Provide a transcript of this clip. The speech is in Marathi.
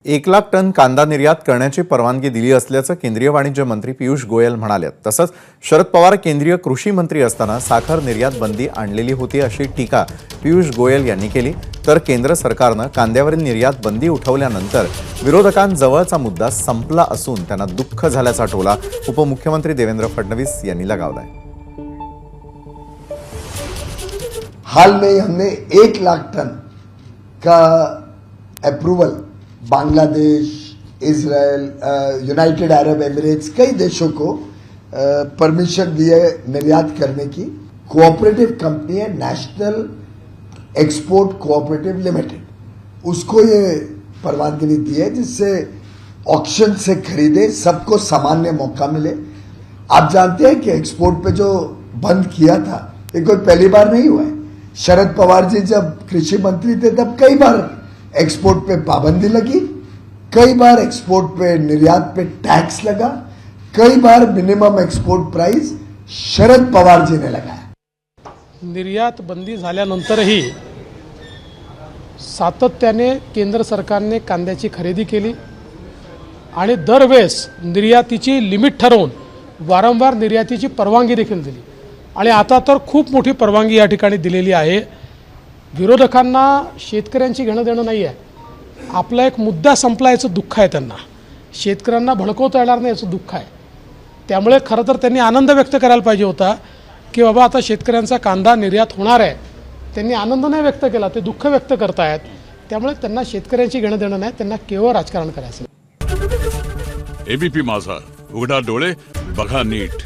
1,00,000 टन कांदा निर्यात करण्याची परवानगी दिली असल्याचं केंद्रीय वाणिज्य मंत्री पियुष गोयल म्हणाले। तसंच शरद पवार केंद्रीय कृषी मंत्री असताना साखर निर्यात बंदी आणलेली होती अशी टीका पियुष गोयल यांनी केली। तर केंद्र सरकारने कांद्यावरील निर्यात बंदी उठवल्यानंतर विरोधकांजवळचा मुद्दा संपला असून त्यांना दुःख झाल्याचा टोला उपमुख्यमंत्री देवेंद्र फडणवीस यांनी लगावलाय। हाल में हमने 1,00,000 टन का approval Bangladesh, Israel, United Arab Emirates कई देशों को परमिशन दिए निर्यात करने की। कोऑपरेटिव कंपनी है नेशनल एक्सपोर्ट कोऑपरेटिव लिमिटेड, उसको ये परवानगी दी है जिससे ऑक्शन से खरीदे सबको सामान्य मौका मिले। आप जानते हैं कि एक्सपोर्ट पे जो बंद किया था ये कोई पहली बार नहीं हुआ है। शरद पवार जी जब कृषि मंत्री थे तब कई बार एक्सपोर्ट पे पाबंदी लगी, कई बार एक्सपोर्ट पे निर्यात पे टैक्स लगा, कई बार minimum export price Sharad Pawar ji ने लगाया। निर्यात बंदी झाल्यानंतरही सातत्याने केंद्र सरकारने कांद्याची खरेदी केली आणि दरवेळेस निर्यातीची लिमिट ठरवून वारंवार निर्यातीची परवानगी देखील दिली आणि आता तर खूप मोठी परवानगी या ठिकाणी दिलेली आहे। विरोधकांना शेतकऱ्यांची घेणं देणं नाही आहे, आपला एक मुद्दा संपला याचं दुःख आहे त्यांना, शेतकऱ्यांना भडकवता येणार नाही याचं दुःख आहे। त्यामुळे खरं तर त्यांनी आनंद व्यक्त करायला पाहिजे होता की बाबा आता शेतकऱ्यांचा कांदा निर्यात होणार आहे। त्यांनी आनंद नाही व्यक्त केला, ते दुःख व्यक्त करतायत। त्यामुळे त्यांना शेतकऱ्यांची घेणं देणं नाही, त्यांना केवळ राजकारण करायचं। एबीपी माझा, उघडा डोळे बघा नीट।